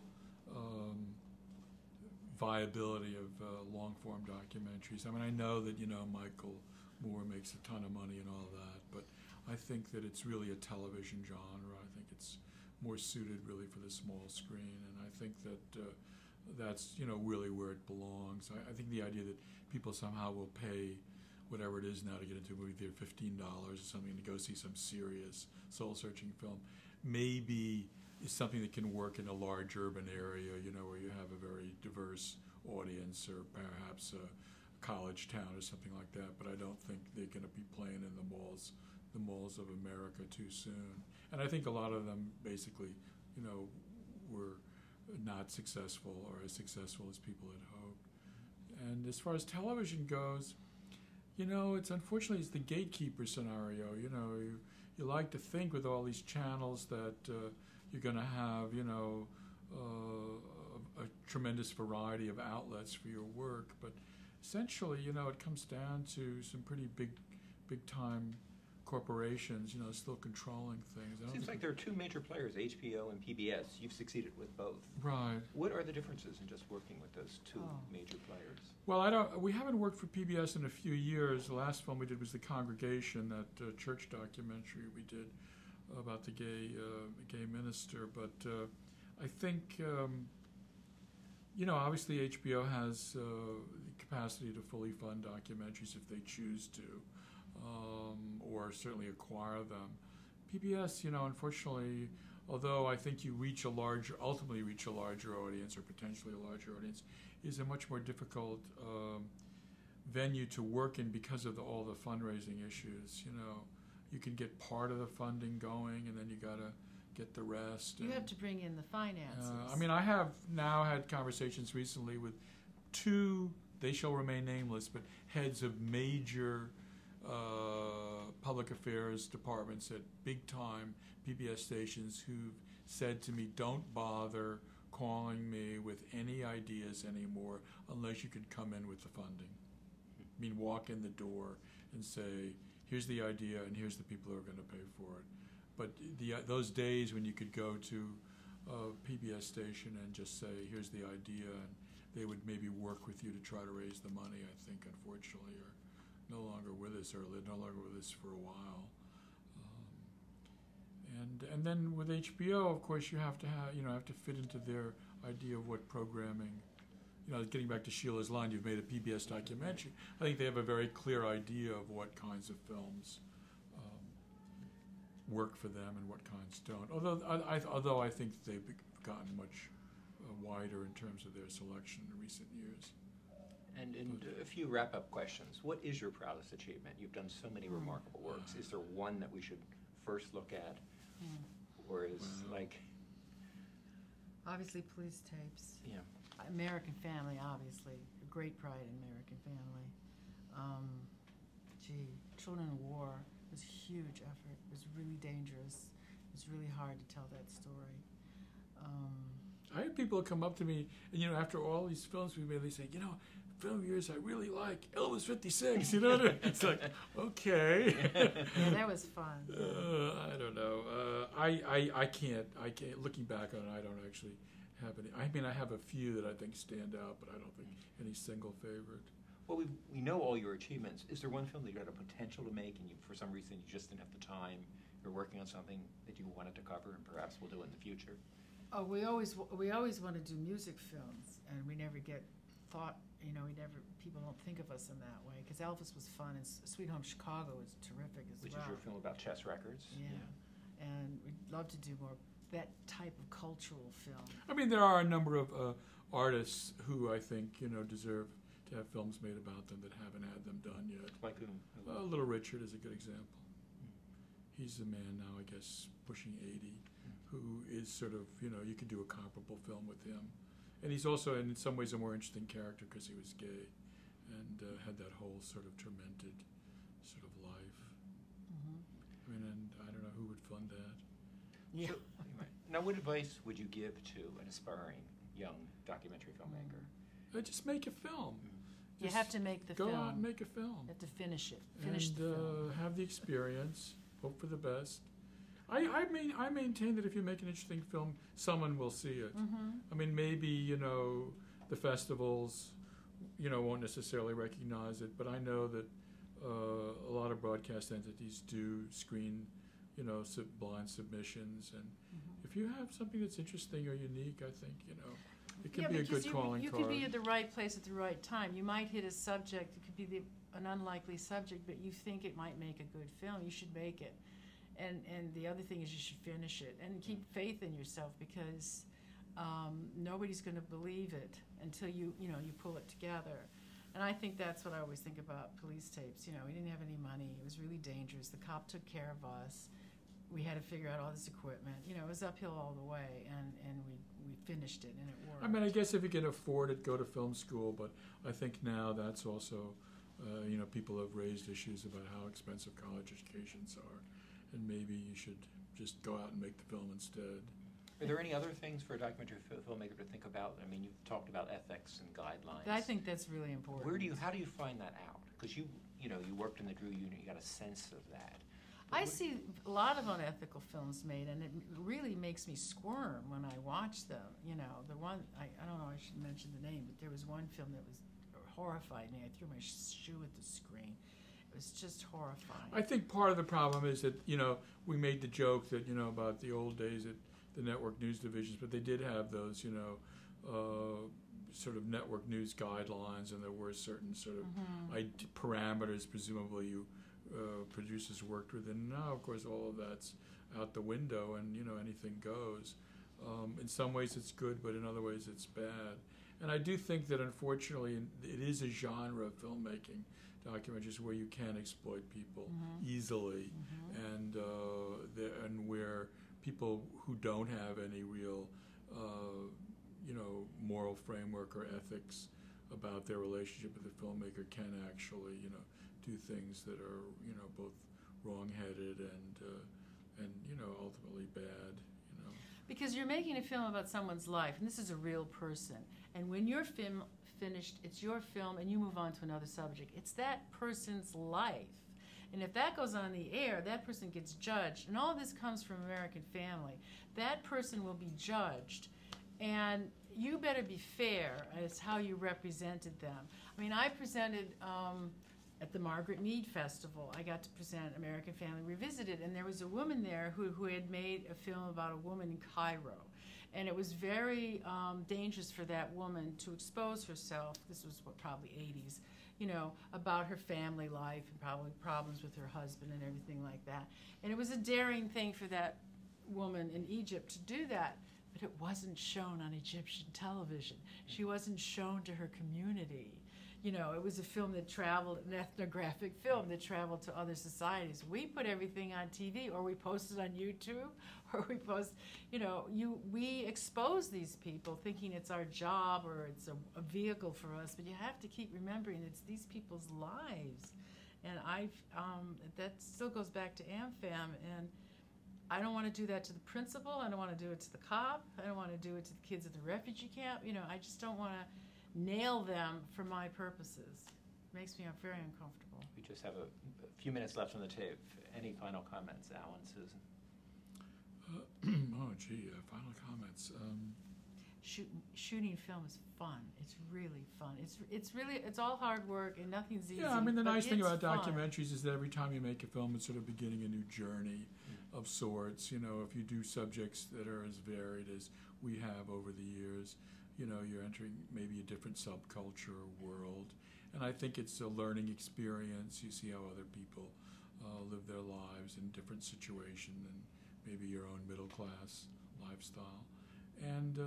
viability of long-form documentaries. I mean, I know that Michael Moore makes a ton of money and all that, but I think that it's really a television genre. I think it's more suited really for the small screen, and I think that that's really where it belongs. I think the idea that people somehow will pay whatever it is now to get into a movie theater, $15 or something, to go see some serious soul-searching film, maybe is something that can work in a large urban area, where you have a very diverse audience, or perhaps a college town or something like that. But I don't think they're going to be playing in the malls of America too soon. And I think a lot of them basically, were not successful or as successful as people had hoped. And as far as television goes, it's unfortunately it's the gatekeeper scenario. You like to think with all these channels that you're going to have, a tremendous variety of outlets for your work, but essentially, it comes down to some pretty big time corporations, still controlling things. Seems like there are two major players, HBO and PBS. You've succeeded with both. Right. What are the differences in just working with those two major players? Well, we haven't worked for PBS in a few years. The last film we did was The Congregation, that church documentary we did about the gay minister. But I think, obviously HBO has the capacity to fully fund documentaries if they choose to. Or certainly acquire them. PBS, unfortunately, although I think you ultimately reach a larger audience, or potentially a larger audience, is a much more difficult venue to work in because of all the fundraising issues. You can get part of the funding going, and then you got to get the rest. You have to bring in the finances. I have now had conversations recently with two they shall remain nameless, but heads of major public affairs departments at big-time PBS stations who've said to me, don't bother calling me with any ideas anymore unless you can come in with the funding. I mean, walk in the door and say, here's the idea and here's the people who are going to pay for it. But those days when you could go to a PBS station and just say, here's the idea, and they would maybe work with you to try to raise the money, I think, unfortunately, are no longer with us, or they're no longer with us for a while. And then with HBO, of course, you have to fit into their idea of what programming. Getting back to Sheila's line, you've made a PBS documentary. I think they have a very clear idea of what kinds of films work for them and what kinds don't. Although I think they've gotten much wider in terms of their selection in recent years. And a few wrap-up questions. What is your proudest achievement? You've done so many remarkable works. Is there one that we should first look at? Or is Obviously, police tapes. Yeah. American Family, obviously. A great pride in American Family. Children in War was a huge effort. It was really dangerous. It was really hard to tell that story. I had people come up to me, and after all these films we made, they say, film years I really like Elvis 56. It's like, okay. Yeah, that was fun. I don't know. I can't. Looking back on it, I don't actually have any. I mean, I have a few that I think stand out, but I don't think any single favorite. Well, we know all your achievements. Is there one film that you had a potential to make, and for some reason you just didn't have the time? You're working on something that you wanted to cover, and perhaps we'll do it in the future. Oh, we always want to do music films, and we never get thought. People don't think of us in that way, because Elvis was fun, and Sweet Home Chicago was terrific as Which well. is your film about chess records. Yeah. And we'd love to do more that type of cultural film. I mean, there are a number of artists who I think deserve to have films made about them that haven't had them done yet. Like whom? Little Richard is a good example. He's a man now, I guess, pushing 80, who is sort of, you could do a comparable film with him. And he's also, in some ways, a more interesting character because he was gay and had that whole sort of tormented sort of life. I mean, and I don't know who would fund that. Yeah. So, now, what advice would you give to an aspiring young documentary filmmaker? Just make a film. You have to make the go film. out and make a film. You have to finish it. Finish the and film. have the experience. Hope for the best. I maintain that if you make an interesting film, someone will see it. I mean, maybe the festivals, won't necessarily recognize it, but I know that a lot of broadcast entities do screen, blind submissions, and if you have something that's interesting or unique, I think it could be a good calling you card. could be at the right place at the right time. You might hit a subject. It could be an unlikely subject, but you think it might make a good film. You should make it. And the other thing is you should finish it and keep faith in yourself, because nobody's going to believe it until you pull it together. And I think that's what I always think about police tapes. We didn't have any money. It was really dangerous. The cop took care of us. We had to figure out all this equipment. It was uphill all the way, and we finished it, and it worked. I mean, I guess if you can afford it, go to film school. But I think now that's also, people have raised issues about how expensive college educations are. And maybe you should just go out and make the film instead. Are there any other things for a documentary filmmaker to think about? I mean, you've talked about ethics and guidelines. I think that's really important. How do you find that out? Because you worked in the Drew unit, you got a sense of that. I see a lot of unethical films made, and it really makes me squirm when I watch them. The one, I don't know, I should mention the name, but there was one film that horrified me. I threw my shoe at the screen. It was just horrifying. I think part of the problem is that, we made the joke that, about the old days at the network news divisions, but they did have those, sort of network news guidelines, and there were certain sort of parameters, presumably, producers worked with. And now, of course, all of that's out the window, and, anything goes. In some ways it's good, but in other ways it's bad. And I do think that, unfortunately, it is a genre of filmmaking, documentaries, where you can exploit people easily, and where people who don't have any real, moral framework or ethics about their relationship with the filmmaker can actually, do things that are, both wrong-headed and ultimately bad. Because you're making a film about someone's life, and this is a real person. And when your film finished, it's your film, and you move on to another subject. It's that person's life. And if that goes on the air, that person gets judged. And all this comes from American Family. That person will be judged. And you better be fair as how you represented them. I mean, I presented at the Margaret Mead Festival. I got to present American Family Revisited, and there was a woman there who had made a film about a woman in Cairo. And it was very dangerous for that woman to expose herself. This was probably 80s, about her family life and probably problems with her husband and everything like that. And it was a daring thing for that woman in Egypt to do that, but it wasn't shown on Egyptian television. She wasn't shown to her community. It was a film that traveled, an ethnographic film that traveled to other societies. We put everything on TV, or we post it on YouTube, or we post, we expose these people thinking it's our job or it's a vehicle for us, but you have to keep remembering it's these people's lives. And that still goes back to AmFam, and I don't want to do that to the principal. I don't want to do it to the cop. I don't want to do it to the kids at the refugee camp. I just don't want to nail them for my purposes. It makes me very uncomfortable. We just have a few minutes left on the tape. Any final comments, Alan, Susan? Final comments. Shooting film is fun. It's really fun. It's all hard work and nothing's easy. Yeah, I mean, the nice thing about fun. documentaries is that every time you make a film, it's sort of beginning a new journey of sorts. If you do subjects that are as varied as we have over the years, you're entering maybe a different subculture or world. And I think it's a learning experience. You see how other people live their lives in different situations than maybe your own middle-class lifestyle. And,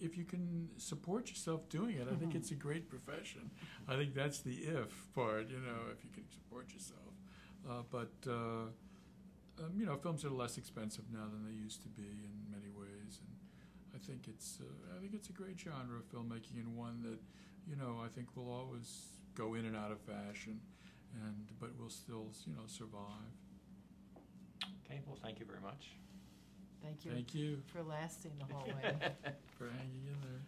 if you can support yourself doing it, I think it's a great profession. I think that's the if part, if you can support yourself. Films are less expensive now than they used to be in many ways. And I think it's a great genre of filmmaking, and one that, I think will always go in and out of fashion, but will still, survive. Okay, well, thank you very much. Thank you. Thank you for lasting the whole way. for hanging in there.